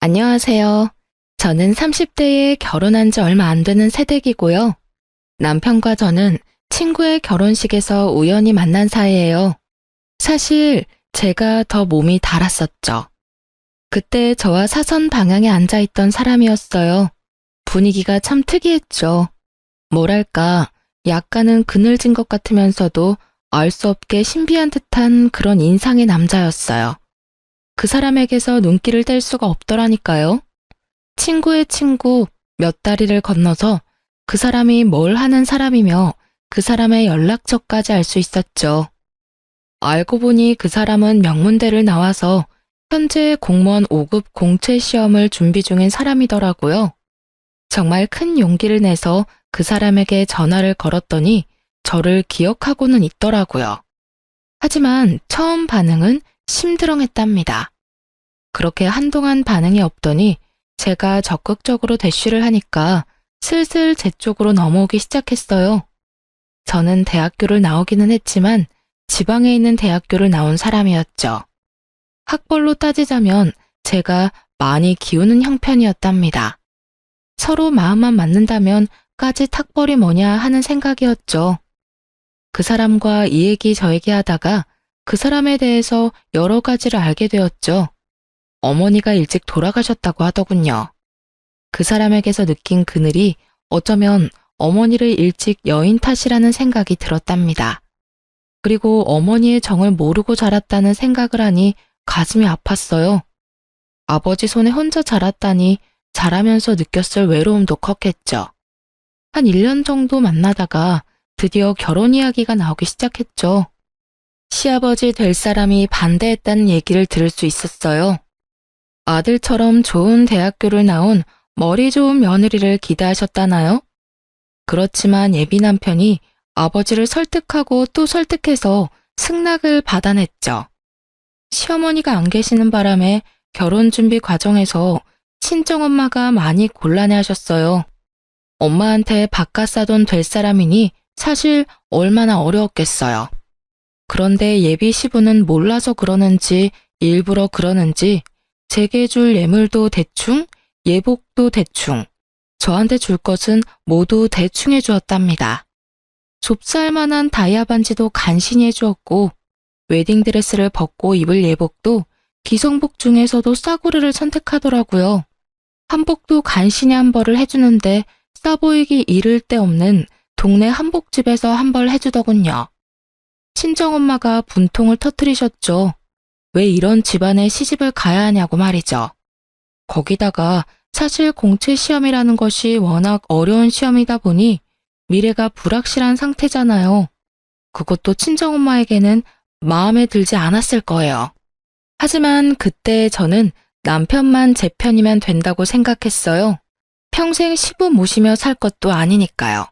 안녕하세요. 저는 30대에 결혼한 지 얼마 안 되는 새댁이고요. 남편과 저는 친구의 결혼식에서 우연히 만난 사이예요. 사실 제가 더 몸이 달았었죠. 그때 저와 사선 방향에 앉아있던 사람이었어요. 분위기가 참 특이했죠. 뭐랄까, 약간은 그늘진 것 같으면서도 알 수 없게 신비한 듯한 그런 인상의 남자였어요. 그 사람에게서 눈길을 뗄 수가 없더라니까요. 친구의 친구 몇 다리를 건너서 그 사람이 뭘 하는 사람이며 그 사람의 연락처까지 알 수 있었죠. 알고 보니 그 사람은 명문대를 나와서 현재 공무원 5급 공채 시험을 준비 중인 사람이더라고요. 정말 큰 용기를 내서 그 사람에게 전화를 걸었더니 저를 기억하고는 있더라고요. 하지만 처음 반응은 심드렁했답니다. 그렇게 한동안 반응이 없더니 제가 적극적으로 대쉬를 하니까 슬슬 제 쪽으로 넘어오기 시작했어요. 저는 대학교를 나오기는 했지만 지방에 있는 대학교를 나온 사람이었죠. 학벌로 따지자면 제가 많이 기우는 형편이었답니다. 서로 마음만 맞는다면 까짓 학벌이 뭐냐 하는 생각이었죠. 그 사람과 이 얘기 저 얘기 하다가 그 사람에 대해서 여러 가지를 알게 되었죠. 어머니가 일찍 돌아가셨다고 하더군요. 그 사람에게서 느낀 그늘이 어쩌면 어머니를 일찍 여인 탓이라는 생각이 들었답니다. 그리고 어머니의 정을 모르고 자랐다는 생각을 하니 가슴이 아팠어요. 아버지 손에 혼자 자랐다니 자라면서 느꼈을 외로움도 컸겠죠. 한 1년 정도 만나다가 드디어 결혼 이야기가 나오기 시작했죠. 시아버지 될 사람이 반대했다는 얘기를 들을 수 있었어요. 아들처럼 좋은 대학교를 나온 머리 좋은 며느리를 기대하셨다나요? 그렇지만 예비 남편이 아버지를 설득하고 또 설득해서 승낙을 받아냈죠. 시어머니가 안 계시는 바람에 결혼 준비 과정에서 친정엄마가 많이 곤란해하셨어요. 엄마한테 바깥 사돈 될 사람이니 사실 얼마나 어려웠겠어요. 그런데 예비 시부는 몰라서 그러는지 일부러 그러는지 제게 줄 예물도 대충, 예복도 대충, 저한테 줄 것은 모두 대충 해주었답니다. 좁쌀만한 다이아 반지도 간신히 해주었고 웨딩드레스를 벗고 입을 예복도 기성복 중에서도 싸구려를 선택하더라고요. 한복도 간신히 한 벌을 해주는데 싸 보이기 이를 데 없는 동네 한복집에서 한 벌 해주더군요. 친정엄마가 분통을 터뜨리셨죠. 왜 이런 집안에 시집을 가야 하냐고 말이죠. 거기다가 사실 공채 시험이라는 것이 워낙 어려운 시험이다 보니 미래가 불확실한 상태잖아요. 그것도 친정엄마에게는 마음에 들지 않았을 거예요. 하지만 그때 저는 남편만 제 편이면 된다고 생각했어요. 평생 시부 모시며 살 것도 아니니까요.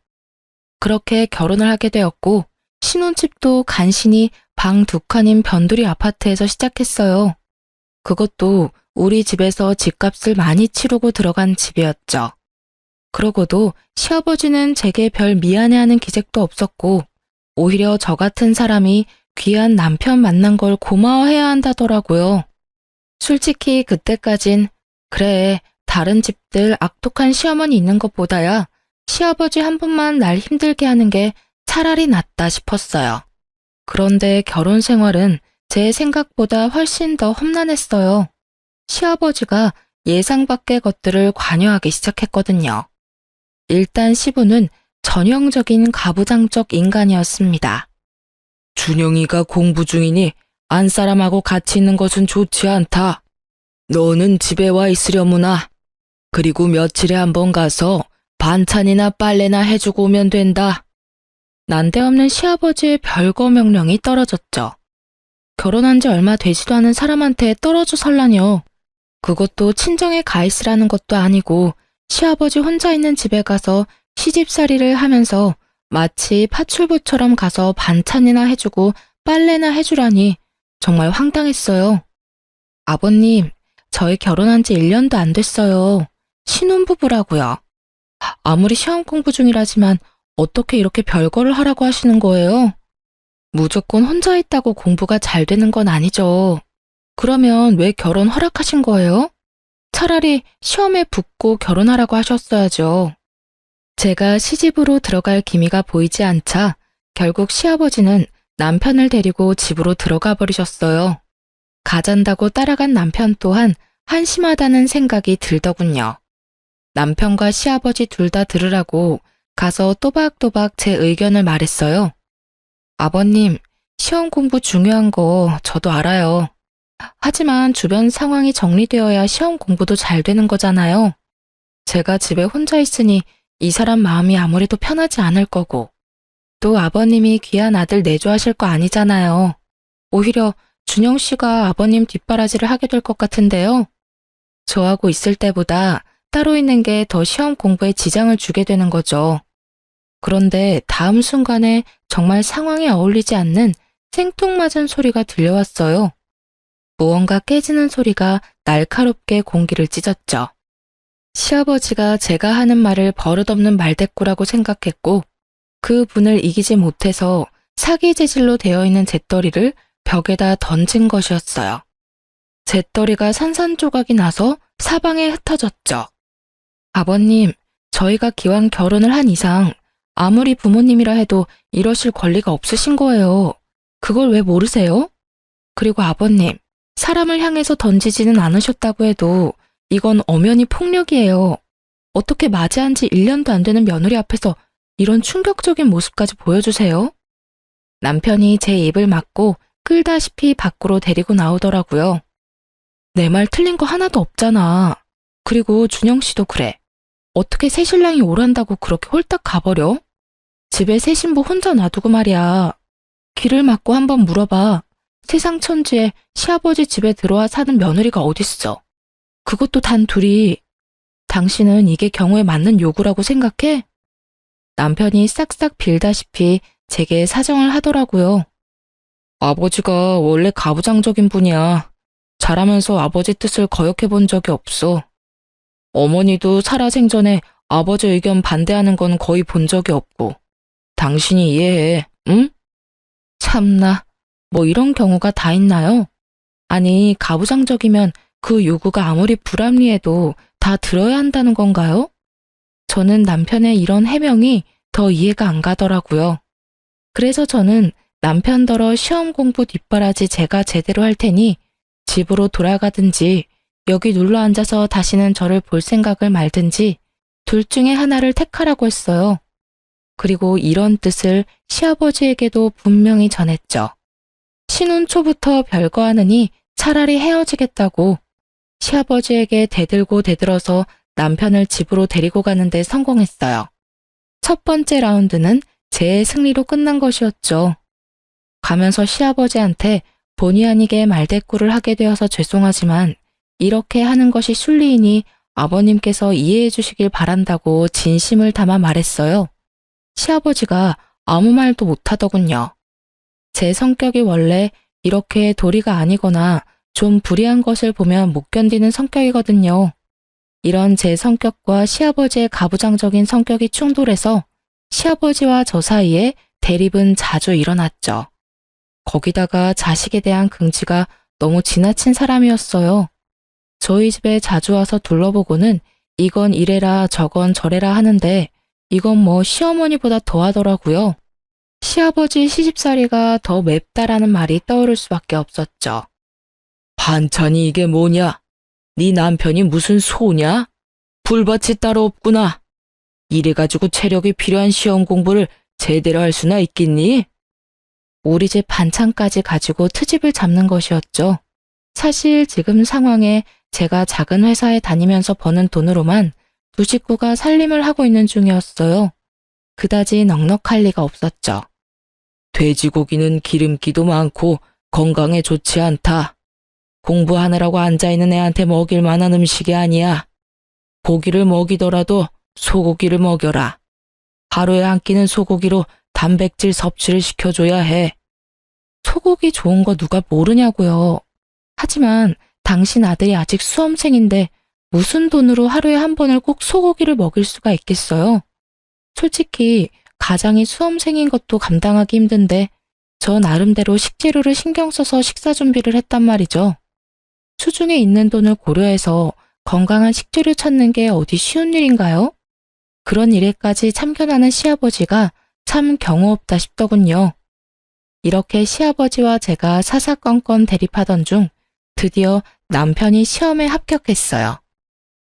그렇게 결혼을 하게 되었고 신혼집도 간신히 방 2칸인 변두리 아파트에서 시작했어요. 그것도 우리 집에서 집값을 많이 치르고 들어간 집이었죠. 그러고도 시아버지는 제게 별 미안해하는 기색도 없었고 오히려 저 같은 사람이 귀한 남편 만난 걸 고마워해야 한다더라고요. 솔직히 그때까진 그래, 다른 집들 악독한 시어머니 있는 것보다야 시아버지 한 분만 날 힘들게 하는 게 차라리 낫다 싶었어요. 그런데 결혼 생활은 제 생각보다 훨씬 더 험난했어요. 시아버지가 예상 밖의 것들을 관여하기 시작했거든요. 일단 시부는 전형적인 가부장적 인간이었습니다. 준영이가 공부 중이니 안사람하고 같이 있는 것은 좋지 않다. 너는 집에 와 있으려무나. 그리고 며칠에 한 번 가서 반찬이나 빨래나 해주고 오면 된다. 난데없는 시아버지의 별거 명령이 떨어졌죠. 결혼한 지 얼마 되지도 않은 사람한테 떨어져 살라뇨. 그것도 친정에 가 있으라는 것도 아니고 시아버지 혼자 있는 집에 가서 시집살이를 하면서 마치 파출부처럼 가서 반찬이나 해주고 빨래나 해주라니 정말 황당했어요. 아버님, 저희 결혼한 지 1년도 안 됐어요. 신혼부부라고요. 아무리 시험 공부 중이라지만 어떻게 이렇게 별거를 하라고 하시는 거예요? 무조건 혼자 있다고 공부가 잘 되는 건 아니죠. 그러면 왜 결혼 허락하신 거예요? 차라리 시험에 붙고 결혼하라고 하셨어야죠. 제가 시집으로 들어갈 기미가 보이지 않자 결국 시아버지는 남편을 데리고 집으로 들어가 버리셨어요. 가잔다고 따라간 남편 또한 한심하다는 생각이 들더군요. 남편과 시아버지 둘 다 들으라고 가서 또박또박 제 의견을 말했어요. 아버님, 시험 공부 중요한 거 저도 알아요. 하지만 주변 상황이 정리되어야 시험 공부도 잘 되는 거잖아요. 제가 집에 혼자 있으니 이 사람 마음이 아무래도 편하지 않을 거고, 또 아버님이 귀한 아들 내조하실 거 아니잖아요. 오히려 준영 씨가 아버님 뒷바라지를 하게 될 것 같은데요. 저하고 있을 때보다 따로 있는 게 더 시험 공부에 지장을 주게 되는 거죠. 그런데 다음 순간에 정말 상황에 어울리지 않는 생뚱맞은 소리가 들려왔어요. 무언가 깨지는 소리가 날카롭게 공기를 찢었죠. 시아버지가 제가 하는 말을 버릇없는 말대꾸라고 생각했고 그 분을 이기지 못해서 사기 재질로 되어 있는 잿더리를 벽에다 던진 것이었어요. 잿더리가 산산조각이 나서 사방에 흩어졌죠. 아버님, 저희가 기왕 결혼을 한 이상 아무리 부모님이라 해도 이러실 권리가 없으신 거예요. 그걸 왜 모르세요? 그리고 아버님, 사람을 향해서 던지지는 않으셨다고 해도 이건 엄연히 폭력이에요. 어떻게 맞이한 지 1년도 안 되는 며느리 앞에서 이런 충격적인 모습까지 보여주세요? 남편이 제 입을 막고 끌다시피 밖으로 데리고 나오더라고요. 내 말 틀린 거 하나도 없잖아. 그리고 준영 씨도 그래. 어떻게 새신랑이 오란다고 그렇게 홀딱 가버려? 집에 새 신부 혼자 놔두고 말이야. 귀를 막고 한번 물어봐. 세상 천지에 시아버지 집에 들어와 사는 며느리가 어딨어. 그것도 단 둘이. 당신은 이게 경우에 맞는 요구라고 생각해? 남편이 싹싹 빌다시피 제게 사정을 하더라고요. 아버지가 원래 가부장적인 분이야. 자라면서 아버지 뜻을 거역해 본 적이 없어. 어머니도 살아생전에 아버지 의견 반대하는 건 거의 본 적이 없고. 당신이 이해해, 응? 참나, 뭐 이런 경우가 다 있나요? 아니, 가부장적이면 그 요구가 아무리 불합리해도 다 들어야 한다는 건가요? 저는 남편의 이런 해명이 더 이해가 안 가더라고요. 그래서 저는 남편더러 시험 공부 뒷바라지 제가 제대로 할 테니 집으로 돌아가든지 여기 눌러 앉아서 다시는 저를 볼 생각을 말든지 둘 중에 하나를 택하라고 했어요. 그리고 이런 뜻을 시아버지에게도 분명히 전했죠. 신혼 초부터 별거 하느니 차라리 헤어지겠다고. 시아버지에게 대들고 대들어서 남편을 집으로 데리고 가는데 성공했어요. 첫 번째 라운드는 제 승리로 끝난 것이었죠. 가면서 시아버지한테 본의 아니게 말대꾸를 하게 되어서 죄송하지만 이렇게 하는 것이 순리이니 아버님께서 이해해 주시길 바란다고 진심을 담아 말했어요. 시아버지가 아무 말도 못하더군요. 제 성격이 원래 이렇게 도리가 아니거나 좀 불이한 것을 보면 못 견디는 성격이거든요. 이런 제 성격과 시아버지의 가부장적인 성격이 충돌해서 시아버지와 저 사이에 대립은 자주 일어났죠. 거기다가 자식에 대한 긍지가 너무 지나친 사람이었어요. 저희 집에 자주 와서 둘러보고는 이건 이래라 저건 저래라 하는데 이건 뭐 시어머니보다 더하더라고요. 시아버지 시집살이가 더 맵다라는 말이 떠오를 수밖에 없었죠. 반찬이 이게 뭐냐? 네 남편이 무슨 소냐? 불밭이 따로 없구나. 이래가지고 체력이 필요한 시험 공부를 제대로 할 수나 있겠니? 우리 집 반찬까지 가지고 트집을 잡는 것이었죠. 사실 지금 상황에 제가 작은 회사에 다니면서 버는 돈으로만 두 식구가 살림을 하고 있는 중이었어요. 그다지 넉넉할 리가 없었죠. 돼지고기는 기름기도 많고 건강에 좋지 않다. 공부하느라고 앉아있는 애한테 먹일 만한 음식이 아니야. 고기를 먹이더라도 소고기를 먹여라. 하루에 한 끼는 소고기로 단백질 섭취를 시켜줘야 해. 소고기 좋은 거 누가 모르냐고요. 하지만 당신 아들이 아직 수험생인데 무슨 돈으로 하루에 한 번을 꼭 소고기를 먹일 수가 있겠어요? 솔직히 가장이 수험생인 것도 감당하기 힘든데 저 나름대로 식재료를 신경 써서 식사 준비를 했단 말이죠. 수중에 있는 돈을 고려해서 건강한 식재료 찾는 게 어디 쉬운 일인가요? 그런 일에까지 참견하는 시아버지가 참 경우 없다 싶더군요. 이렇게 시아버지와 제가 사사건건 대립하던 중 드디어 남편이 시험에 합격했어요.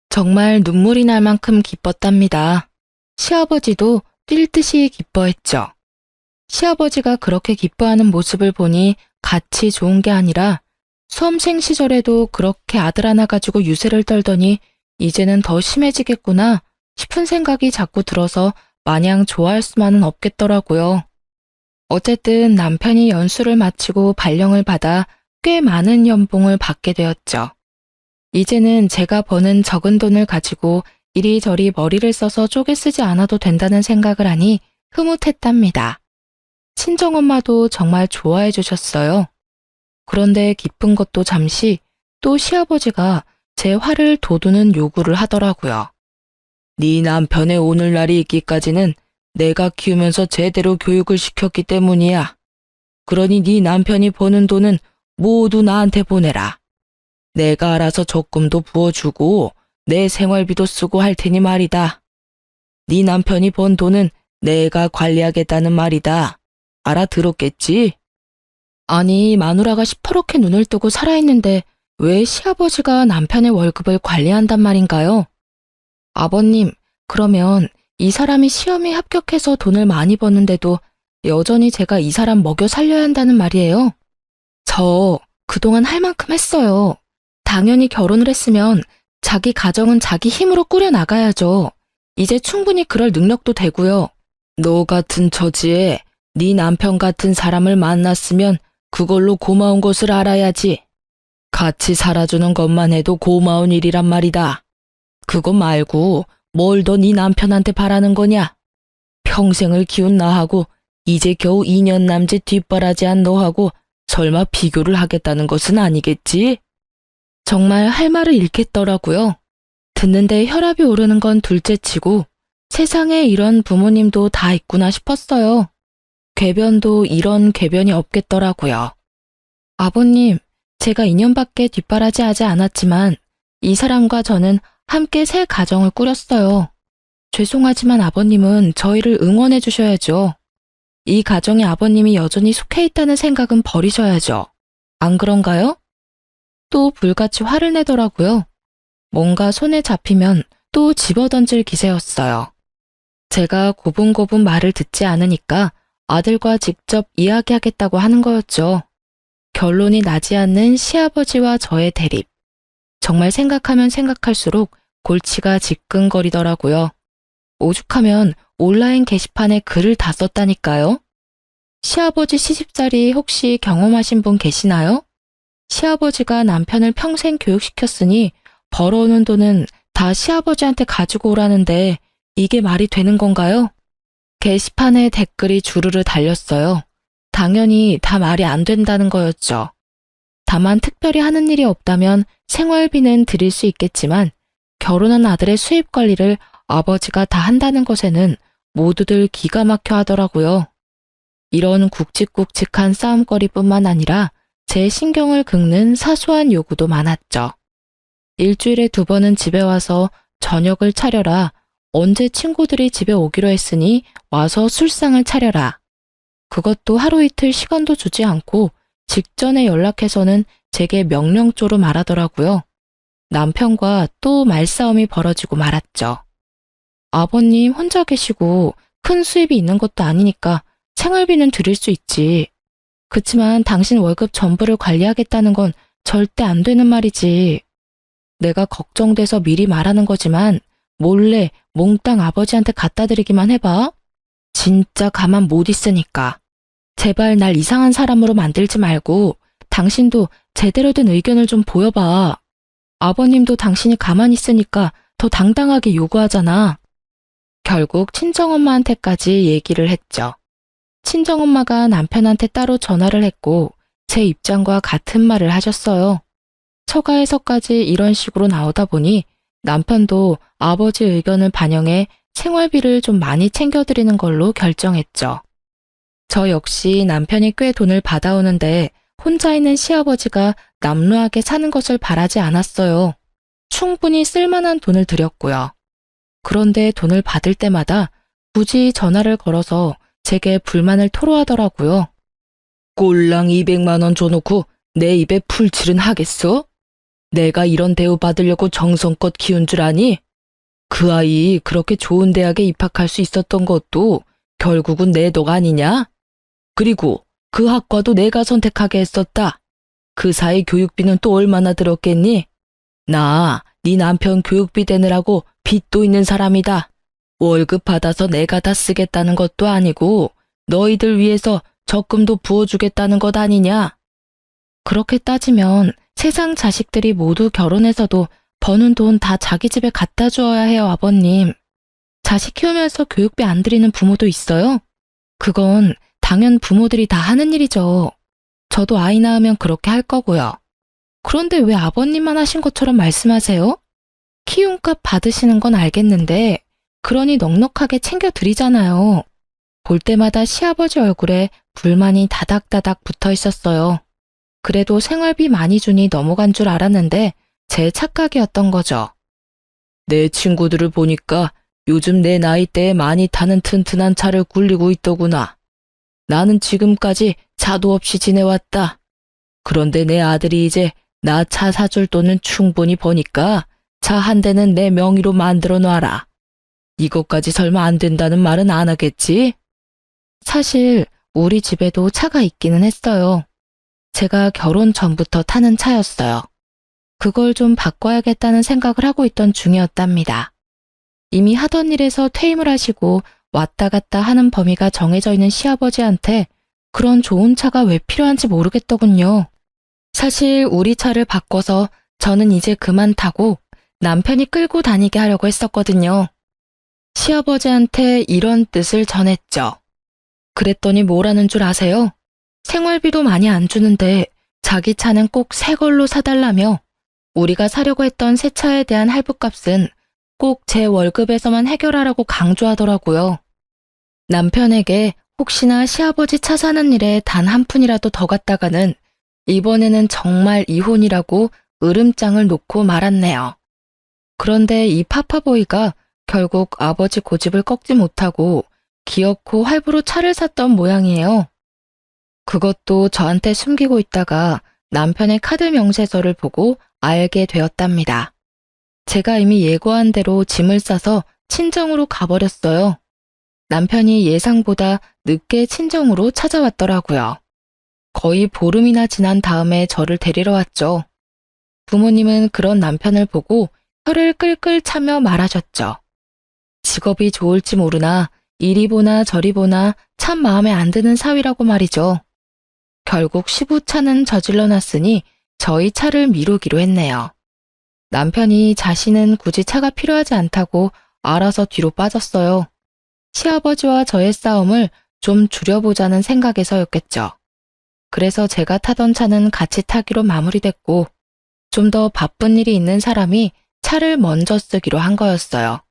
정말 눈물이 날 만큼 기뻤답니다. 시아버지도 뛸 듯이 기뻐했죠. 시아버지가 그렇게 기뻐하는 모습을 보니 같이 좋은 게 아니라 수험생 시절에도 그렇게 아들 하나 가지고 유세를 떨더니 이제는 더 심해지겠구나 싶은 생각이 자꾸 들어서 마냥 좋아할 수만은 없겠더라고요. 어쨌든 남편이 연수를 마치고 발령을 받아 꽤 많은 연봉을 받게 되었죠. 이제는 제가 버는 적은 돈을 가지고 이리저리 머리를 써서 쪼개 쓰지 않아도 된다는 생각을 하니 흐뭇했답니다. 친정엄마도 정말 좋아해 주셨어요. 그런데 기쁜 것도 잠시 또 시아버지가 제 화를 돋우는 요구를 하더라고요. 네 남편의 오늘날이 있기까지는 내가 키우면서 제대로 교육을 시켰기 때문이야. 그러니 네 남편이 버는 돈은 모두 나한테 보내라. 내가 알아서 적금도 부어주고 내 생활비도 쓰고 할 테니 말이다. 네 남편이 번 돈은 내가 관리하겠다는 말이다. 알아들었겠지? 아니, 마누라가 시퍼렇게 눈을 뜨고 살아있는데 왜 시아버지가 남편의 월급을 관리한단 말인가요? 아버님, 그러면 이 사람이 시험에 합격해서 돈을 많이 버는데도 여전히 제가 이 사람 먹여 살려야 한다는 말이에요? 저 그동안 할 만큼 했어요. 당연히 결혼을 했으면 자기 가정은 자기 힘으로 꾸려나가야죠. 이제 충분히 그럴 능력도 되고요. 너 같은 처지에 네 남편 같은 사람을 만났으면 그걸로 고마운 것을 알아야지. 같이 살아주는 것만 해도 고마운 일이란 말이다. 그거 말고 뭘 더 네 남편한테 바라는 거냐? 평생을 키운 나하고 이제 겨우 2년 남짓 뒷바라지한 너하고 설마 비교를 하겠다는 것은 아니겠지? 정말 할 말을 잃겠더라고요. 듣는데 혈압이 오르는 건 둘째치고 세상에 이런 부모님도 다 있구나 싶었어요. 궤변도 이런 궤변이 없겠더라고요. 아버님, 제가 2년밖에 뒷바라지 하지 않았지만 이 사람과 저는 함께 새 가정을 꾸렸어요. 죄송하지만 아버님은 저희를 응원해 주셔야죠. 이 가정에 아버님이 여전히 속해 있다는 생각은 버리셔야죠. 안 그런가요? 또 불같이 화를 내더라고요. 뭔가 손에 잡히면 또 집어던질 기세였어요. 제가 고분고분 말을 듣지 않으니까 아들과 직접 이야기하겠다고 하는 거였죠. 결론이 나지 않는 시아버지와 저의 대립. 정말 생각하면 생각할수록 골치가 지끈거리더라고요. 오죽하면 온라인 게시판에 글을 다 썼다니까요. 시아버지 시집살이 혹시 경험하신 분 계시나요? 시아버지가 남편을 평생 교육시켰으니 벌어오는 돈은 다 시아버지한테 가지고 오라는데 이게 말이 되는 건가요? 게시판에 댓글이 주르르 달렸어요. 당연히 다 말이 안 된다는 거였죠. 다만 특별히 하는 일이 없다면 생활비는 드릴 수 있겠지만 결혼한 아들의 수입 관리를 아버지가 다 한다는 것에는 모두들 기가 막혀 하더라고요. 이런 굵직굵직한 싸움거리뿐만 아니라 제 신경을 긁는 사소한 요구도 많았죠. 일주일에 2번은 집에 와서 저녁을 차려라. 언제 친구들이 집에 오기로 했으니 와서 술상을 차려라. 그것도 하루 이틀 시간도 주지 않고 직전에 연락해서는 제게 명령조로 말하더라고요. 남편과 또 말싸움이 벌어지고 말았죠. 아버님 혼자 계시고 큰 수입이 있는 것도 아니니까 생활비는 드릴 수 있지. 그치만 당신 월급 전부를 관리하겠다는 건 절대 안 되는 말이지. 내가 걱정돼서 미리 말하는 거지만 몰래 몽땅 아버지한테 갖다 드리기만 해봐. 진짜 가만 못 있으니까. 제발 날 이상한 사람으로 만들지 말고 당신도 제대로 된 의견을 좀 보여봐. 아버님도 당신이 가만히 있으니까 더 당당하게 요구하잖아. 결국 친정엄마한테까지 얘기를 했죠. 친정엄마가 남편한테 따로 전화를 했고 제 입장과 같은 말을 하셨어요. 처가에서까지 이런 식으로 나오다 보니 남편도 아버지 의견을 반영해 생활비를 좀 많이 챙겨드리는 걸로 결정했죠. 저 역시 남편이 꽤 돈을 받아오는데 혼자 있는 시아버지가 남루하게 사는 것을 바라지 않았어요. 충분히 쓸만한 돈을 들였고요. 그런데 돈을 받을 때마다 굳이 전화를 걸어서 제게 불만을 토로하더라고요. 꼴랑 200만 원 줘놓고 내 입에 풀칠은 하겠어? 내가 이런 대우 받으려고 정성껏 키운 줄 아니? 그 아이 그렇게 좋은 대학에 입학할 수 있었던 것도 결국은 내 덕 아니냐? 그리고 그 학과도 내가 선택하게 했었다. 그 사이 교육비는 또 얼마나 들었겠니? 나 네 남편 교육비 대느라고 빚도 있는 사람이다. 월급 받아서 내가 다 쓰겠다는 것도 아니고 너희들 위해서 적금도 부어주겠다는 것 아니냐? 그렇게 따지면 세상 자식들이 모두 결혼해서도 버는 돈 다 자기 집에 갖다 주어야 해요, 아버님. 자식 키우면서 교육비 안 드리는 부모도 있어요? 그건 당연 부모들이 다 하는 일이죠. 저도 아이 낳으면 그렇게 할 거고요. 그런데 왜 아버님만 하신 것처럼 말씀하세요? 키움값 받으시는 건 알겠는데 그러니 넉넉하게 챙겨드리잖아요. 볼 때마다 시아버지 얼굴에 불만이 다닥다닥 붙어 있었어요. 그래도 생활비 많이 주니 넘어간 줄 알았는데 제 착각이었던 거죠. 내 친구들을 보니까 요즘 내 나이대에 많이 타는 튼튼한 차를 굴리고 있더구나. 나는 지금까지 차도 없이 지내왔다. 그런데 내 아들이 이제 나 차 사줄 돈은 충분히 버니까 차 한 대는 내 명의로 만들어 놔라. 이것까지 설마 안 된다는 말은 안 하겠지? 사실 우리 집에도 차가 있기는 했어요. 제가 결혼 전부터 타는 차였어요. 그걸 좀 바꿔야겠다는 생각을 하고 있던 중이었답니다. 이미 하던 일에서 퇴임을 하시고 왔다 갔다 하는 범위가 정해져 있는 시아버지한테 그런 좋은 차가 왜 필요한지 모르겠더군요. 사실 우리 차를 바꿔서 저는 이제 그만 타고 남편이 끌고 다니게 하려고 했었거든요. 시아버지한테 이런 뜻을 전했죠. 그랬더니 뭐라는 줄 아세요? 생활비도 많이 안 주는데 자기 차는 꼭 새 걸로 사달라며 우리가 사려고 했던 새 차에 대한 할부값은 꼭 제 월급에서만 해결하라고 강조하더라고요. 남편에게 혹시나 시아버지 차 사는 일에 단 한 푼이라도 더 갔다가는 이번에는 정말 이혼이라고 으름장을 놓고 말았네요. 그런데 이 파파보이가 결국 아버지 고집을 꺾지 못하고 기어코 할부로 차를 샀던 모양이에요. 그것도 저한테 숨기고 있다가 남편의 카드 명세서를 보고 알게 되었답니다. 제가 이미 예고한 대로 짐을 싸서 친정으로 가버렸어요. 남편이 예상보다 늦게 친정으로 찾아왔더라고요. 거의 보름이나 지난 다음에 저를 데리러 왔죠. 부모님은 그런 남편을 보고 혀를 끌끌 차며 말하셨죠. 직업이 좋을지 모르나 이리 보나 저리 보나 참 마음에 안 드는 사위라고 말이죠. 결국 시부차는 저질러 놨으니 저희 차를 미루기로 했네요. 남편이 자신은 굳이 차가 필요하지 않다고 알아서 뒤로 빠졌어요. 시아버지와 저의 싸움을 좀 줄여보자는 생각에서였겠죠. 그래서 제가 타던 차는 같이 타기로 마무리됐고 좀 더 바쁜 일이 있는 사람이 차를 먼저 쓰기로 한 거였어요.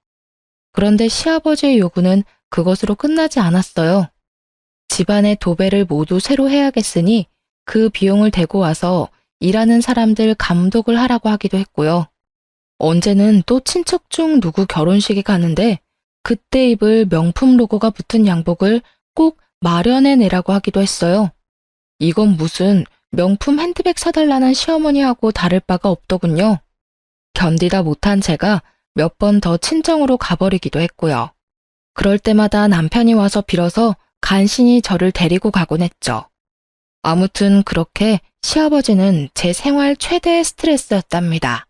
그런데 시아버지의 요구는 그것으로 끝나지 않았어요. 집안의 도배를 모두 새로 해야겠으니 그 비용을 대고 와서 일하는 사람들 감독을 하라고 하기도 했고요. 언제는 또 친척 중 누구 결혼식에 가는데 그때 입을 명품 로고가 붙은 양복을 꼭 마련해내라고 하기도 했어요. 이건 무슨 명품 핸드백 사달라는 시어머니하고 다를 바가 없더군요. 견디다 못한 제가 몇 번 더 친정으로 가버리기도 했고요. 그럴 때마다 남편이 와서 빌어서 간신히 저를 데리고 가곤 했죠. 아무튼 그렇게 시아버지는 제 생활 최대의 스트레스였답니다.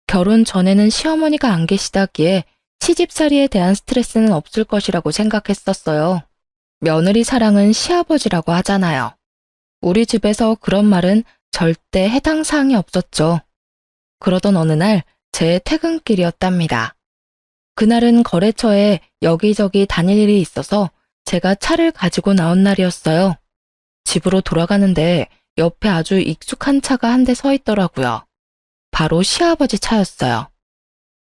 결혼 전에는 시어머니가 안 계시다기에 시집살이에 대한 스트레스는 없을 것이라고 생각했었어요. 며느리 사랑은 시아버지라고 하잖아요. 우리 집에서 그런 말은 절대 해당 사항이 없었죠. 그러던 어느 날 제 퇴근길이었답니다. 그날은 거래처에 여기저기 다닐 일이 있어서 제가 차를 가지고 나온 날이었어요. 집으로 돌아가는데 옆에 아주 익숙한 차가 한 대 서 있더라고요. 바로 시아버지 차였어요.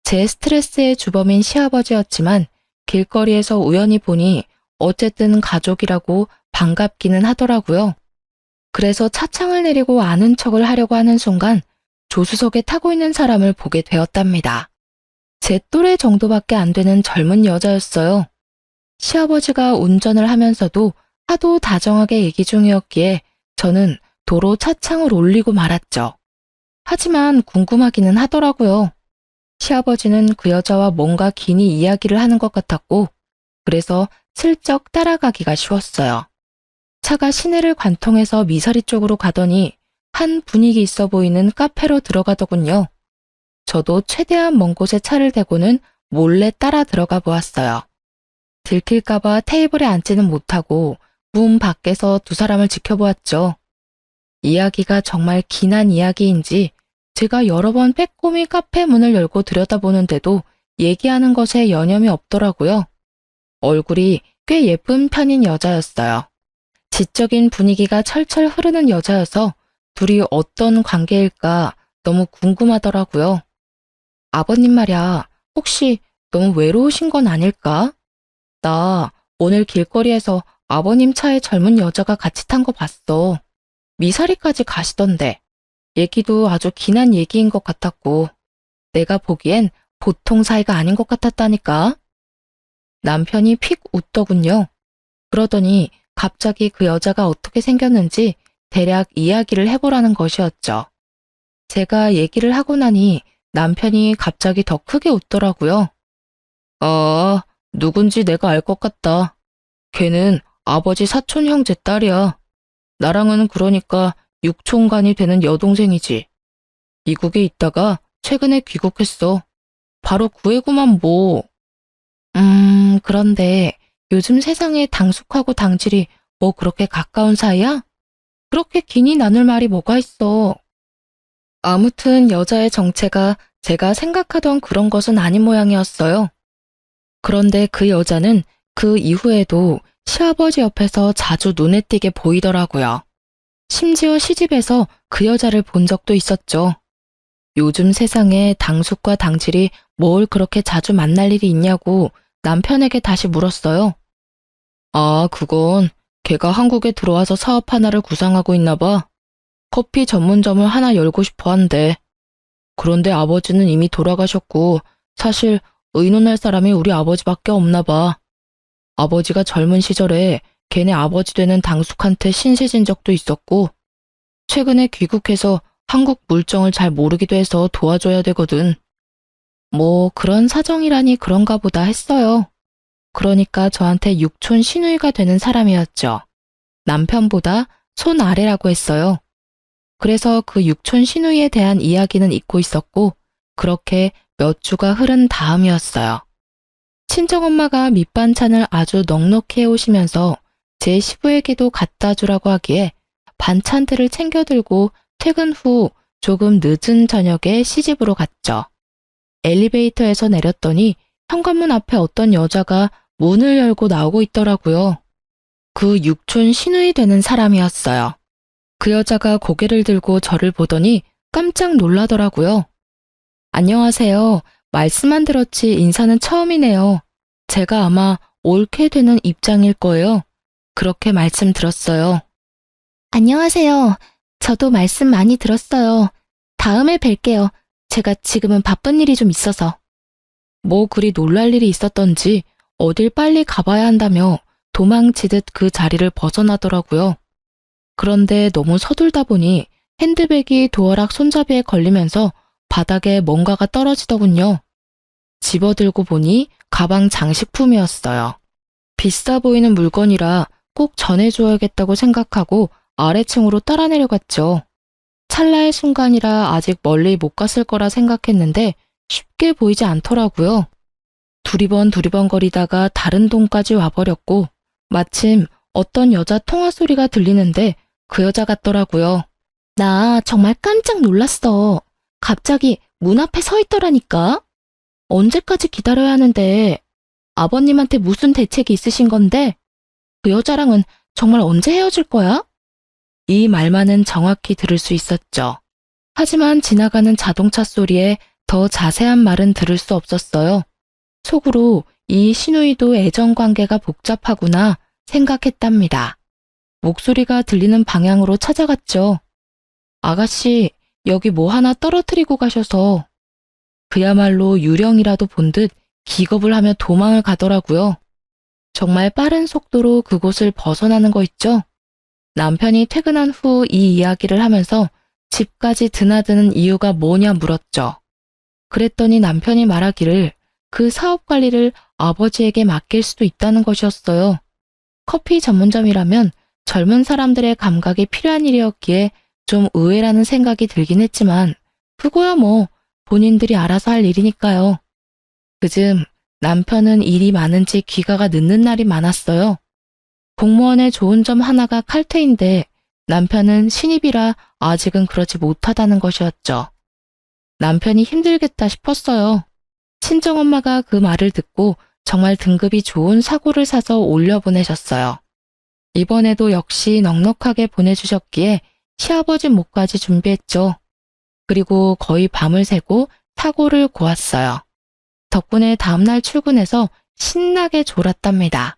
제 스트레스의 주범인 시아버지였지만 길거리에서 우연히 보니 어쨌든 가족이라고 반갑기는 하더라고요. 그래서 차창을 내리고 아는 척을 하려고 하는 순간 조수석에 타고 있는 사람을 보게 되었답니다. 제 또래 정도밖에 안 되는 젊은 여자였어요. 시아버지가 운전을 하면서도 하도 다정하게 얘기 중이었기에 저는 도로 차창을 올리고 말았죠. 하지만 궁금하기는 하더라고요. 시아버지는 그 여자와 뭔가 긴히 이야기를 하는 것 같았고, 그래서 슬쩍 따라가기가 쉬웠어요. 차가 시내를 관통해서 미사리 쪽으로 가더니 한 분위기 있어 보이는 카페로 들어가더군요. 저도 최대한 먼 곳에 차를 대고는 몰래 따라 들어가 보았어요. 들킬까봐 테이블에 앉지는 못하고 문 밖에서 두 사람을 지켜보았죠. 이야기가 정말 긴한 이야기인지 제가 여러 번 빼꼼히 카페 문을 열고 들여다보는데도 얘기하는 것에 여념이 없더라고요. 얼굴이 꽤 예쁜 편인 여자였어요. 지적인 분위기가 철철 흐르는 여자여서 둘이 어떤 관계일까 너무 궁금하더라고요. 아버님 말야, 혹시 너무 외로우신 건 아닐까? 나 오늘 길거리에서 아버님 차에 젊은 여자가 같이 탄 거 봤어. 미사리까지 가시던데. 얘기도 아주 긴한 얘기인 것 같았고, 내가 보기엔 보통 사이가 아닌 것 같았다니까. 남편이 픽 웃더군요. 그러더니 갑자기 그 여자가 어떻게 생겼는지 대략 이야기를 해보라는 것이었죠. 제가 얘기를 하고 나니 남편이 갑자기 더 크게 웃더라고요. 누군지 내가 알 것 같다. 걔는 아버지 사촌 형제 딸이야. 나랑은 그러니까 육촌간이 되는 여동생이지. 미국에 있다가 최근에 귀국했어. 바로 구해구만 뭐. 그런데 요즘 세상에 당숙하고 당질이 뭐 그렇게 가까운 사이야? 그렇게 긴히 나눌 말이 뭐가 있어. 아무튼 여자의 정체가 제가 생각하던 그런 것은 아닌 모양이었어요. 그런데 그 여자는 그 이후에도 시아버지 옆에서 자주 눈에 띄게 보이더라고요. 심지어 시집에서 그 여자를 본 적도 있었죠. 요즘 세상에 당숙과 당질이 뭘 그렇게 자주 만날 일이 있냐고 남편에게 다시 물었어요. 아, 그건 걔가 한국에 들어와서 사업 하나를 구상하고 있나 봐. 커피 전문점을 하나 열고 싶어 한대. 그런데 아버지는 이미 돌아가셨고 사실 의논할 사람이 우리 아버지밖에 없나 봐. 아버지가 젊은 시절에 걔네 아버지 되는 당숙한테 신세진 적도 있었고 최근에 귀국해서 한국 물정을 잘 모르기도 해서 도와줘야 되거든. 뭐 그런 사정이라니 그런가 보다 했어요. 그러니까 저한테 육촌 시누이가 되는 사람이었죠. 남편보다 손 아래라고 했어요. 그래서 그 육촌 시누이에 대한 이야기는 잊고 있었고 그렇게 몇 주가 흐른 다음이었어요. 친정엄마가 밑반찬을 아주 넉넉히 해오시면서 제 시부에게도 갖다 주라고 하기에 반찬들을 챙겨 들고 퇴근 후 조금 늦은 저녁에 시집으로 갔죠. 엘리베이터에서 내렸더니 현관문 앞에 어떤 여자가 문을 열고 나오고 있더라고요. 그 육촌 시누이 되는 사람이었어요. 그 여자가 고개를 들고 저를 보더니 깜짝 놀라더라고요. 안녕하세요. 말씀만 들었지 인사는 처음이네요. 제가 아마 옳게 되는 입장일 거예요. 그렇게 말씀 들었어요. 안녕하세요. 저도 말씀 많이 들었어요. 다음에 뵐게요. 제가 지금은 바쁜 일이 좀 있어서. 뭐 그리 놀랄 일이 있었던지 어딜 빨리 가봐야 한다며 도망치듯 그 자리를 벗어나더라고요. 그런데 너무 서둘다 보니 핸드백이 도어락 손잡이에 걸리면서 바닥에 뭔가가 떨어지더군요. 집어들고 보니 가방 장식품이었어요. 비싸 보이는 물건이라 꼭 전해줘야겠다고 생각하고 아래층으로 따라 내려갔죠. 찰나의 순간이라 아직 멀리 못 갔을 거라 생각했는데 쉽게 보이지 않더라고요. 두리번거리다가 다른 동까지 와버렸고 마침 어떤 여자 통화 소리가 들리는데 그 여자 같더라고요. 나 정말 깜짝 놀랐어. 갑자기 문 앞에 서 있더라니까. 언제까지 기다려야 하는데 아버님한테 무슨 대책이 있으신 건데 그 여자랑은 정말 언제 헤어질 거야? 이 말만은 정확히 들을 수 있었죠. 하지만 지나가는 자동차 소리에 더 자세한 말은 들을 수 없었어요. 속으로 이 시누이도 애정관계가 복잡하구나 생각했답니다. 목소리가 들리는 방향으로 찾아갔죠. 아가씨, 여기 뭐 하나 떨어뜨리고 가셔서 그야말로 유령이라도 본 듯 기겁을 하며 도망을 가더라고요. 정말 빠른 속도로 그곳을 벗어나는 거 있죠? 남편이 퇴근한 후 이 이야기를 하면서 집까지 드나드는 이유가 뭐냐 물었죠. 그랬더니 남편이 말하기를 그 사업 관리를 아버지에게 맡길 수도 있다는 것이었어요. 커피 전문점이라면 젊은 사람들의 감각이 필요한 일이었기에 좀 의외라는 생각이 들긴 했지만 그거야 뭐 본인들이 알아서 할 일이니까요. 그즘 남편은 일이 많은지 귀가가 늦는 날이 많았어요. 공무원의 좋은 점 하나가 칼퇴인데 남편은 신입이라 아직은 그러지 못하다는 것이었죠. 남편이 힘들겠다 싶었어요. 친정엄마가 그 말을 듣고 정말 등급이 좋은 사고를 사서 올려보내셨어요. 이번에도 역시 넉넉하게 보내주셨기에 시아버지 몫까지 준비했죠. 그리고 거의 밤을 새고 사고를 고았어요. 덕분에 다음날 출근해서 신나게 졸았답니다.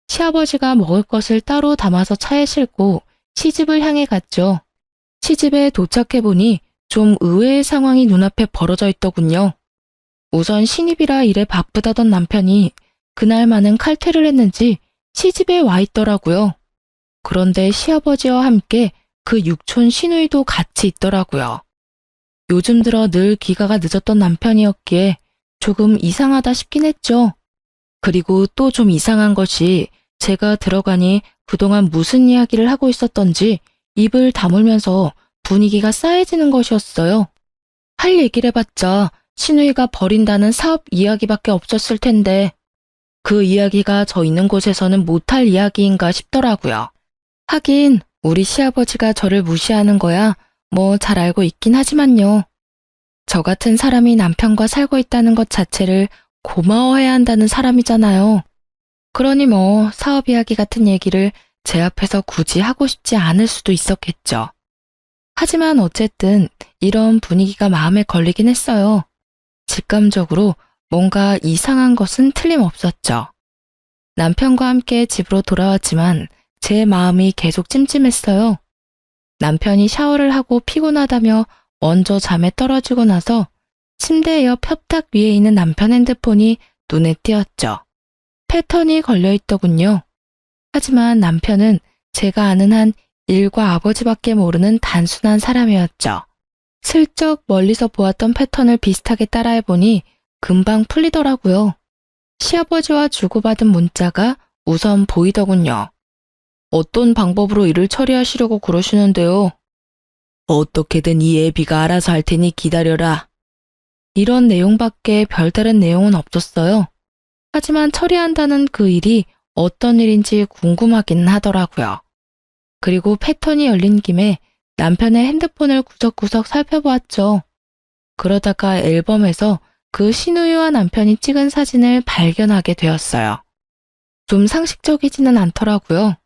시아버지가 먹을 것을 따로 담아서 차에 싣고 시집을 향해 갔죠. 시집에 도착해보니 좀 의외의 상황이 눈앞에 벌어져 있더군요. 우선 신입이라 일에 바쁘다던 남편이 그날만은 칼퇴를 했는지 시집에 와 있더라고요. 그런데 시아버지와 함께 그 육촌 시누이도 같이 있더라고요. 요즘 들어 늘 귀가가 늦었던 남편이었기에 조금 이상하다 싶긴 했죠. 그리고 또 좀 이상한 것이 제가 들어가니 그동안 무슨 이야기를 하고 있었던지 입을 다물면서 분위기가 싸해지는 것이었어요. 할 얘기를 해봤자 시누이가 벌인다는 사업 이야기밖에 없었을 텐데 그 이야기가 저 있는 곳에서는 못할 이야기인가 싶더라고요. 하긴 우리 시아버지가 저를 무시하는 거야 뭐 잘 알고 있긴 하지만요. 저 같은 사람이 남편과 살고 있다는 것 자체를 고마워해야 한다는 사람이잖아요. 그러니 뭐 사업 이야기 같은 얘기를 제 앞에서 굳이 하고 싶지 않을 수도 있었겠죠. 하지만 어쨌든 이런 분위기가 마음에 걸리긴 했어요. 직감적으로 뭔가 이상한 것은 틀림없었죠. 남편과 함께 집으로 돌아왔지만 제 마음이 계속 찜찜했어요. 남편이 샤워를 하고 피곤하다며 먼저 잠에 떨어지고 나서 침대 옆 협탁 위에 있는 남편 핸드폰이 눈에 띄었죠. 패턴이 걸려있더군요. 하지만 남편은 제가 아는 한 일과 아버지밖에 모르는 단순한 사람이었죠. 슬쩍 멀리서 보았던 패턴을 비슷하게 따라해보니 금방 풀리더라고요. 시아버지와 주고받은 문자가 우선 보이더군요. 어떤 방법으로 일을 처리하시려고 그러시는데요? 어떻게든 이 애비가 알아서 할 테니 기다려라. 이런 내용밖에 별다른 내용은 없었어요. 하지만 처리한다는 그 일이 어떤 일인지 궁금하긴 하더라고요. 그리고 패턴이 열린 김에 남편의 핸드폰을 구석구석 살펴보았죠. 그러다가 앨범에서 그 시누이와 남편이 찍은 사진을 발견하게 되었어요. 좀 상식적이지는 않더라고요.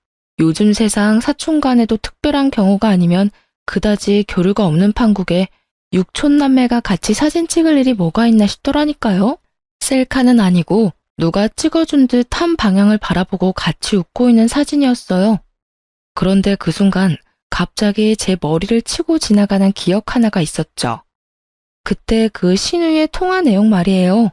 요즘 세상 사촌 간에도 특별한 경우가 아니면 그다지 교류가 없는 판국에 육촌남매가 같이 사진 찍을 일이 뭐가 있나 싶더라니까요. 셀카는 아니고 누가 찍어준 듯 한 방향을 바라보고 같이 웃고 있는 사진이었어요. 그런데 그 순간 갑자기 제 머리를 치고 지나가는 기억 하나가 있었죠. 그때 그 시누이의 통화 내용 말이에요.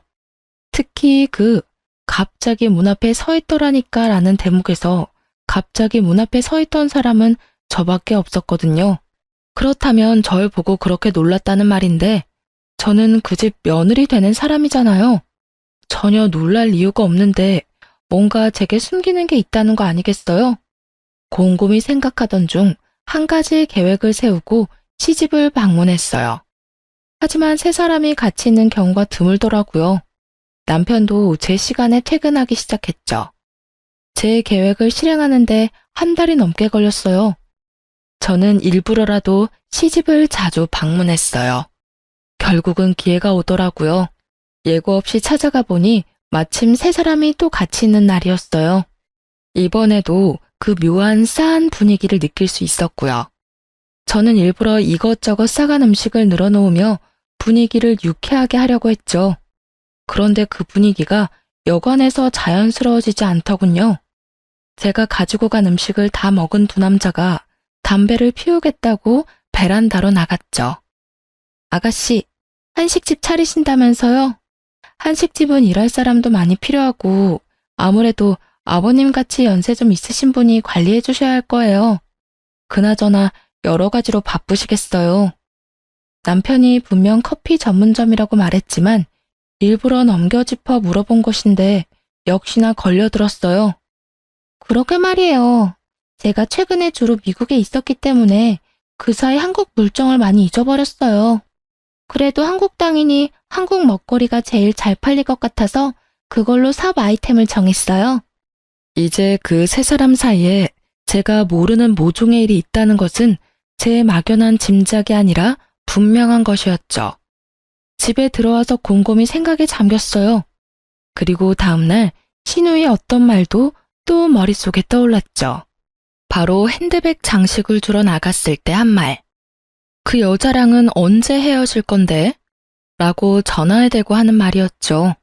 특히 그 갑자기 문 앞에 서 있더라니까 라는 대목에서 갑자기 문 앞에 서 있던 사람은 저밖에 없었거든요. 그렇다면 절 보고 그렇게 놀랐다는 말인데 저는 그 집 며느리 되는 사람이잖아요. 전혀 놀랄 이유가 없는데 뭔가 제게 숨기는 게 있다는 거 아니겠어요? 곰곰이 생각하던 중 한 가지 계획을 세우고 시집을 방문했어요. 하지만 세 사람이 같이 있는 경우가 드물더라고요. 남편도 제 시간에 퇴근하기 시작했죠. 제 계획을 실행하는데 한 달이 넘게 걸렸어요. 저는 일부러라도 시집을 자주 방문했어요. 결국은 기회가 오더라고요. 예고 없이 찾아가 보니 마침 세 사람이 또 같이 있는 날이었어요. 이번에도 그 묘한 싸한 분위기를 느낄 수 있었고요. 저는 일부러 이것저것 싸간 음식을 늘어놓으며 분위기를 유쾌하게 하려고 했죠. 그런데 그 분위기가 여관에서 자연스러워지지 않더군요. 제가 가지고 간 음식을 다 먹은 두 남자가 담배를 피우겠다고 베란다로 나갔죠. 아가씨, 한식집 차리신다면서요? 한식집은 일할 사람도 많이 필요하고 아무래도 아버님같이 연세 좀 있으신 분이 관리해 주셔야 할 거예요. 그나저나 여러 가지로 바쁘시겠어요. 남편이 분명 커피 전문점이라고 말했지만 일부러 넘겨짚어 물어본 것인데 역시나 걸려들었어요. 그러게 말이에요. 제가 최근에 주로 미국에 있었기 때문에 그 사이 한국 물정을 많이 잊어버렸어요. 그래도 한국 땅이니 한국 먹거리가 제일 잘 팔릴 것 같아서 그걸로 사업 아이템을 정했어요. 이제 그 세 사람 사이에 제가 모르는 모종의 일이 있다는 것은 제 막연한 짐작이 아니라 분명한 것이었죠. 집에 들어와서 곰곰이 생각에 잠겼어요. 그리고 다음날 신우의 어떤 말도 또 머릿속에 떠올랐죠. 바로 핸드백 장식을 주러 나갔을 때 한 말. 그 여자랑은 언제 헤어질 건데? 라고 전화에 대고 하는 말이었죠.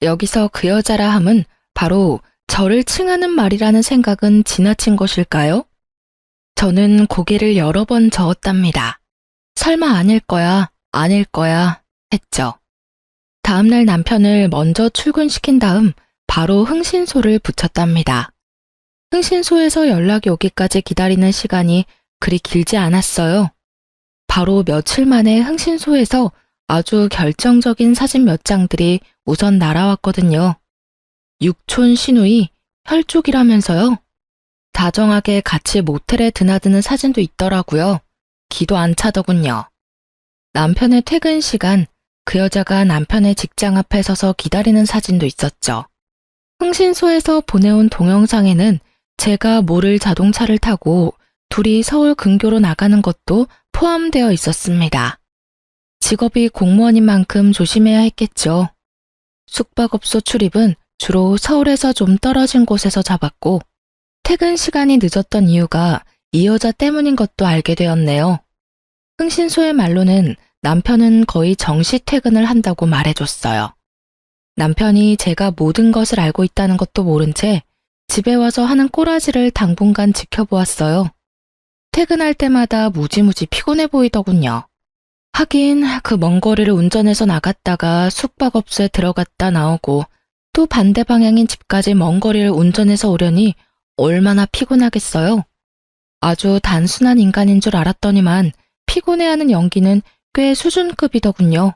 여기서 그 여자라 함은 바로 저를 칭하는 말이라는 생각은 지나친 것일까요? 저는 고개를 여러 번 저었답니다. 설마 아닐 거야, 아닐 거야 했죠. 다음날 남편을 먼저 출근시킨 다음 바로 흥신소를 붙였답니다. 흥신소에서 연락이 오기까지 기다리는 시간이 그리 길지 않았어요. 바로 며칠 만에 흥신소에서 아주 결정적인 사진 몇 장들이 우선 날아왔거든요. 육촌 시누이 혈족이라면서요. 다정하게 같이 모텔에 드나드는 사진도 있더라고요. 기도 안 차더군요. 남편의 퇴근 시간, 그 여자가 남편의 직장 앞에 서서 기다리는 사진도 있었죠. 흥신소에서 보내온 동영상에는 제가 모를 자동차를 타고 둘이 서울 근교로 나가는 것도 포함되어 있었습니다. 직업이 공무원인 만큼 조심해야 했겠죠. 숙박업소 출입은 주로 서울에서 좀 떨어진 곳에서 잡았고 퇴근 시간이 늦었던 이유가 이 여자 때문인 것도 알게 되었네요. 흥신소의 말로는 남편은 거의 정시 퇴근을 한다고 말해줬어요. 남편이 제가 모든 것을 알고 있다는 것도 모른 채 집에 와서 하는 꼬라지를 당분간 지켜보았어요. 퇴근할 때마다 무지무지 피곤해 보이더군요. 하긴 그 먼 거리를 운전해서 나갔다가 숙박업소에 들어갔다 나오고 또 반대 방향인 집까지 먼 거리를 운전해서 오려니 얼마나 피곤하겠어요. 아주 단순한 인간인 줄 알았더니만 피곤해하는 연기는 꽤 수준급이더군요.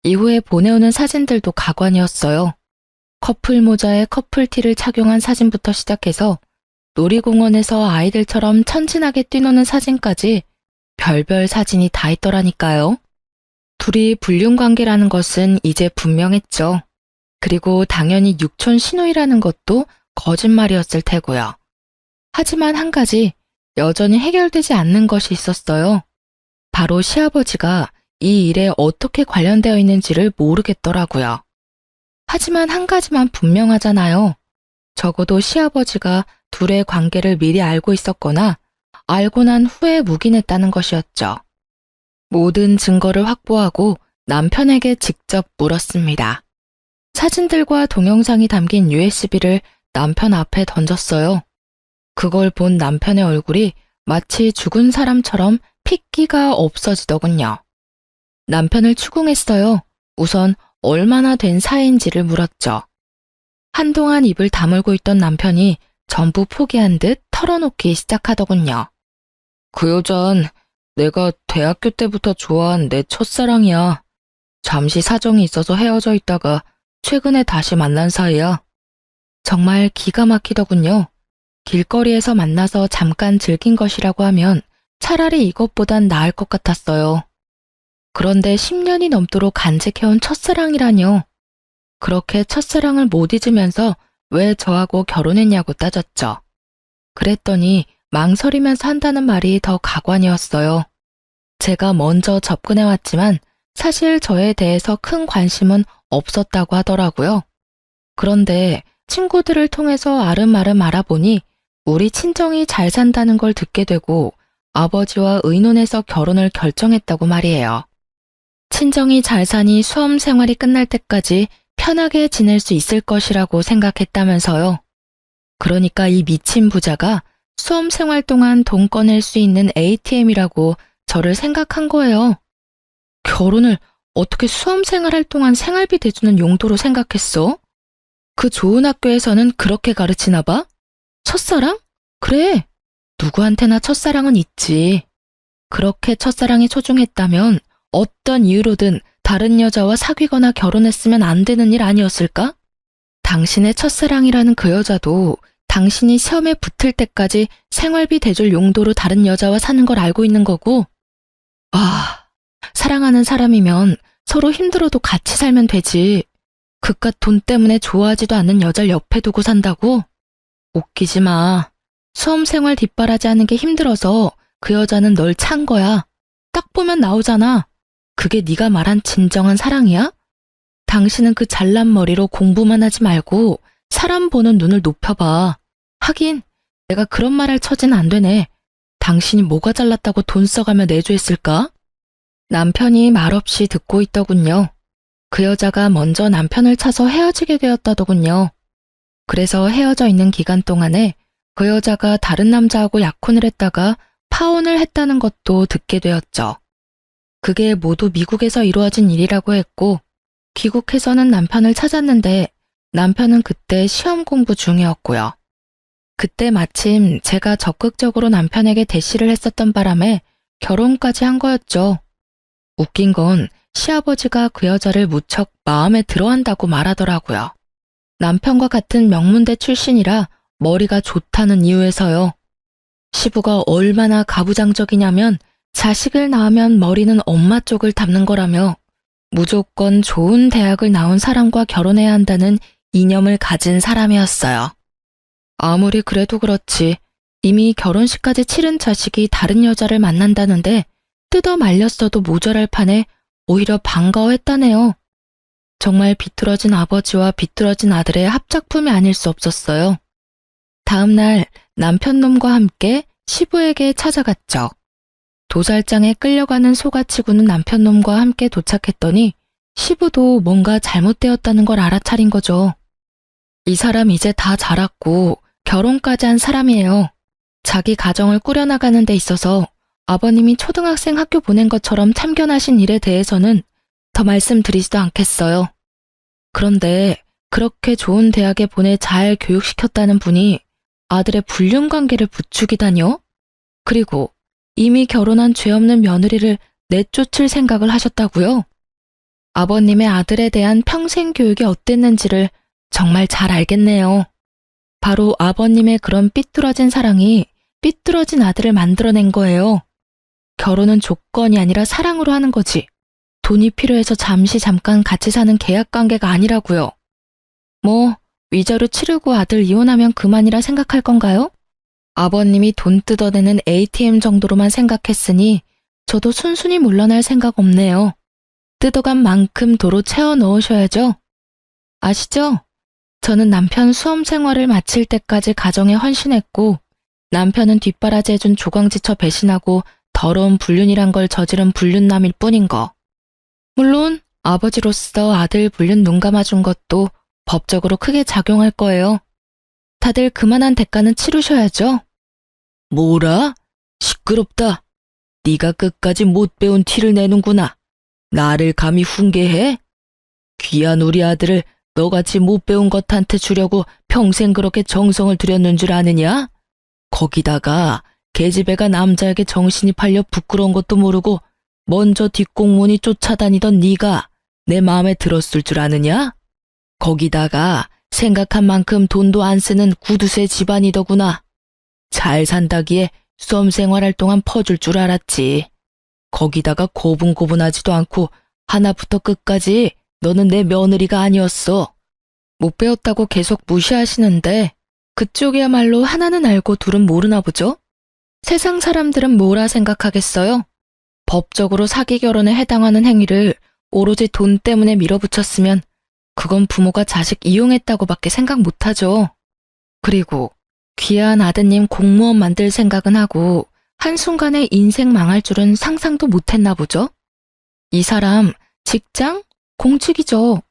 이후에 보내오는 사진들도 가관이었어요. 커플 모자에 커플티를 착용한 사진부터 시작해서 놀이공원에서 아이들처럼 천진하게 뛰노는 사진까지 별별 사진이 다 있더라니까요. 둘이 불륜관계라는 것은 이제 분명했죠. 그리고 당연히 육촌 시누이라는 것도 거짓말이었을 테고요. 하지만 한 가지 여전히 해결되지 않는 것이 있었어요. 바로 시아버지가 이 일에 어떻게 관련되어 있는지를 모르겠더라고요. 하지만 한 가지만 분명하잖아요. 적어도 시아버지가 둘의 관계를 미리 알고 있었거나 알고 난 후에 묵인했다는 것이었죠. 모든 증거를 확보하고 남편에게 직접 물었습니다. 사진들과 동영상이 담긴 USB를 남편 앞에 던졌어요. 그걸 본 남편의 얼굴이 마치 죽은 사람처럼 핏기가 없어지더군요. 남편을 추궁했어요. 우선 얼마나 된 사이인지를 물었죠. 한동안 입을 다물고 있던 남편이 전부 포기한 듯 털어놓기 시작하더군요. 그 여잔 내가 대학교 때부터 좋아한 내 첫사랑이야. 잠시 사정이 있어서 헤어져 있다가 최근에 다시 만난 사이야. 정말 기가 막히더군요. 길거리에서 만나서 잠깐 즐긴 것이라고 하면 차라리 이것보단 나을 것 같았어요. 그런데 10년이 넘도록 간직해온 첫사랑이라뇨. 그렇게 첫사랑을 못 잊으면서 왜 저하고 결혼했냐고 따졌죠. 그랬더니 망설이면서 한다는 말이 더 가관이었어요. 제가 먼저 접근해왔지만 사실 저에 대해서 큰 관심은 없었다고 하더라고요. 그런데 친구들을 통해서 아름아름 알아보니 우리 친정이 잘 산다는 걸 듣게 되고 아버지와 의논해서 결혼을 결정했다고 말이에요. 친정이 잘 사니 수험 생활이 끝날 때까지 편하게 지낼 수 있을 것이라고 생각했다면서요. 그러니까 이 미친 부자가 수험 생활 동안 돈 꺼낼 수 있는 ATM이라고 저를 생각한 거예요. 결혼을 어떻게 수험생활 동안 생활비 대주는 용도로 생각했어? 그 좋은 학교에서는 그렇게 가르치나 봐? 첫사랑? 그래. 누구한테나 첫사랑은 있지. 그렇게 첫사랑이 소중했다면 어떤 이유로든 다른 여자와 사귀거나 결혼했으면 안 되는 일 아니었을까? 당신의 첫사랑이라는 그 여자도 당신이 시험에 붙을 때까지 생활비 대줄 용도로 다른 여자와 사는 걸 알고 있는 거고, 사랑하는 사람이면 서로 힘들어도 같이 살면 되지. 그깟 돈 때문에 좋아하지도 않는 여자를 옆에 두고 산다고? 웃기지 마. 수험생활 뒷바라지 하는 게 힘들어서 그 여자는 널 찬 거야. 딱 보면 나오잖아. 그게 네가 말한 진정한 사랑이야? 당신은 그 잘난 머리로 공부만 하지 말고 사람 보는 눈을 높여봐. 하긴 내가 그런 말 할 처지는 안 되네. 당신이 뭐가 잘났다고 돈 써가며 내조했을까? 남편이 말없이 듣고 있더군요. 그 여자가 먼저 남편을 차서 헤어지게 되었다더군요. 그래서 헤어져 있는 기간 동안에 그 여자가 다른 남자하고 약혼을 했다가 파혼을 했다는 것도 듣게 되었죠. 그게 모두 미국에서 이루어진 일이라고 했고, 귀국해서는 남편을 찾았는데 남편은 그때 시험 공부 중이었고요. 그때 마침 제가 적극적으로 남편에게 대시를 했었던 바람에 결혼까지 한 거였죠. 웃긴 건 시아버지가 그 여자를 무척 마음에 들어한다고 말하더라고요. 남편과 같은 명문대 출신이라 머리가 좋다는 이유에서요. 시부가 얼마나 가부장적이냐면 자식을 낳으면 머리는 엄마 쪽을 닮는 거라며 무조건 좋은 대학을 나온 사람과 결혼해야 한다는 이념을 가진 사람이었어요. 아무리 그래도 그렇지 이미 결혼식까지 치른 자식이 다른 여자를 만난다는데 뜯어 말렸어도 모자랄 판에 오히려 반가워했다네요. 정말 비뚤어진 아버지와 비뚤어진 아들의 합작품이 아닐 수 없었어요. 다음 날 남편놈과 함께 시부에게 찾아갔죠. 도살장에 끌려가는 소같이 구는 남편놈과 함께 도착했더니 시부도 뭔가 잘못되었다는 걸 알아차린 거죠. 이 사람 이제 다 자랐고 결혼까지 한 사람이에요. 자기 가정을 꾸려나가는 데 있어서 아버님이 초등학생 학교 보낸 것처럼 참견하신 일에 대해서는 더 말씀드리지도 않겠어요. 그런데 그렇게 좋은 대학에 보내 잘 교육시켰다는 분이 아들의 불륜관계를 부추기다뇨? 그리고 이미 결혼한 죄 없는 며느리를 내쫓을 생각을 하셨다고요? 아버님의 아들에 대한 평생 교육이 어땠는지를 정말 잘 알겠네요. 바로 아버님의 그런 삐뚤어진 사랑이 삐뚤어진 아들을 만들어낸 거예요. 결혼은 조건이 아니라 사랑으로 하는 거지. 돈이 필요해서 잠깐 같이 사는 계약관계가 아니라고요. 뭐 위자료 치르고 아들 이혼하면 그만이라 생각할 건가요? 아버님이 돈 뜯어내는 ATM 정도로만 생각했으니 저도 순순히 물러날 생각 없네요. 뜯어간 만큼 도로 채워 넣으셔야죠. 아시죠? 저는 남편 수험 생활을 마칠 때까지 가정에 헌신했고 남편은 뒷바라지 해준 조광지처 배신하고 더러운 불륜이란 걸 저지른 불륜남일 뿐인 거. 물론 아버지로서 아들 불륜 눈 감아준 것도 법적으로 크게 작용할 거예요. 다들 그만한 대가는 치르셔야죠. 뭐라? 시끄럽다. 네가 끝까지 못 배운 티를 내는구나. 나를 감히 훈계해? 귀한 우리 아들을 너같이 못 배운 것한테 주려고 평생 그렇게 정성을 들였는 줄 아느냐? 거기다가 계집애가 남자에게 정신이 팔려 부끄러운 것도 모르고 먼저 뒷공문이 쫓아다니던 네가 내 마음에 들었을 줄 아느냐? 거기다가 생각한 만큼 돈도 안 쓰는 구두쇠 집안이더구나. 잘 산다기에 수험 생활할 동안 퍼줄 줄 알았지. 거기다가 고분고분하지도 않고 하나부터 끝까지 너는 내 며느리가 아니었어. 못 배웠다고 계속 무시하시는데 그쪽이야말로 하나는 알고 둘은 모르나 보죠? 세상 사람들은 뭐라 생각하겠어요? 법적으로 사기 결혼에 해당하는 행위를 오로지 돈 때문에 밀어붙였으면 그건 부모가 자식 이용했다고밖에 생각 못하죠. 그리고 귀한 아드님 공무원 만들 생각은 하고 한순간에 인생 망할 줄은 상상도 못했나 보죠? 이 사람 직장? 공직이죠.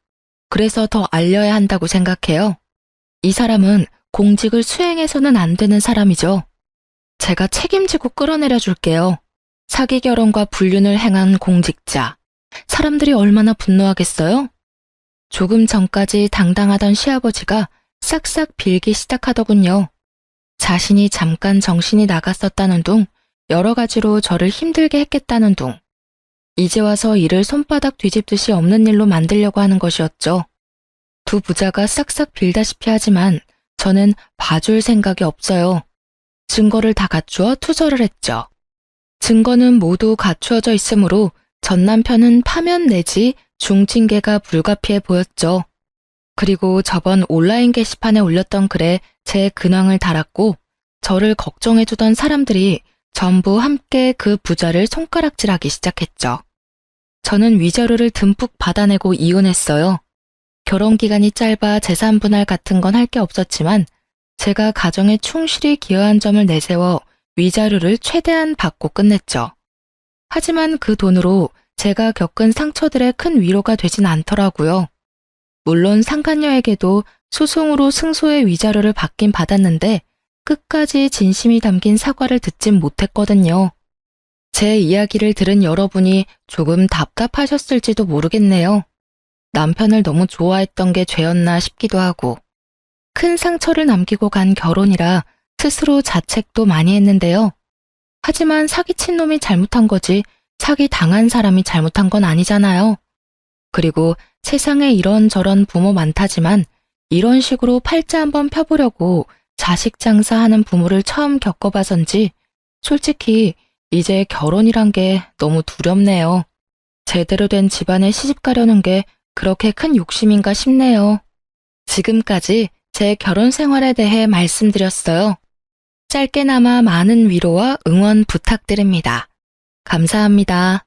그래서 더 알려야 한다고 생각해요. 이 사람은 공직을 수행해서는 안 되는 사람이죠. 제가 책임지고 끌어내려 줄게요. 사기 결혼과 불륜을 행한 공직자. 사람들이 얼마나 분노하겠어요? 조금 전까지 당당하던 시아버지가 싹싹 빌기 시작하더군요. 자신이 잠깐 정신이 나갔었다는 둥, 여러 가지로 저를 힘들게 했겠다는 둥. 이제 와서 일을 손바닥 뒤집듯이 없는 일로 만들려고 하는 것이었죠. 두 부자가 싹싹 빌다시피 하지만 저는 봐줄 생각이 없어요. 증거를 다 갖추어 투서를 했죠. 증거는 모두 갖추어져 있으므로 전 남편은 파면 내지 중징계가 불가피해 보였죠. 그리고 저번 온라인 게시판에 올렸던 글에 제 근황을 달았고 저를 걱정해주던 사람들이 전부 함께 그 부자를 손가락질하기 시작했죠. 저는 위자료를 듬뿍 받아내고 이혼했어요. 결혼 기간이 짧아 재산 분할 같은 건 할 게 없었지만 제가 가정에 충실히 기여한 점을 내세워 위자료를 최대한 받고 끝냈죠. 하지만 그 돈으로 제가 겪은 상처들의 큰 위로가 되진 않더라고요. 물론 상간녀에게도 소송으로 승소의 위자료를 받긴 받았는데 끝까지 진심이 담긴 사과를 듣진 못했거든요. 제 이야기를 들은 여러분이 조금 답답하셨을지도 모르겠네요. 남편을 너무 좋아했던 게 죄였나 싶기도 하고. 큰 상처를 남기고 간 결혼이라 스스로 자책도 많이 했는데요. 하지만 사기친 놈이 잘못한 거지 사기 당한 사람이 잘못한 건 아니잖아요. 그리고 세상에 이런저런 부모 많다지만 이런 식으로 팔자 한번 펴보려고 자식 장사하는 부모를 처음 겪어봐서인지 솔직히 이제 결혼이란 게 너무 두렵네요. 제대로 된 집안에 시집 가려는 게 그렇게 큰 욕심인가 싶네요. 지금까지 제 결혼 생활에 대해 말씀드렸어요. 짧게나마 많은 위로와 응원 부탁드립니다. 감사합니다.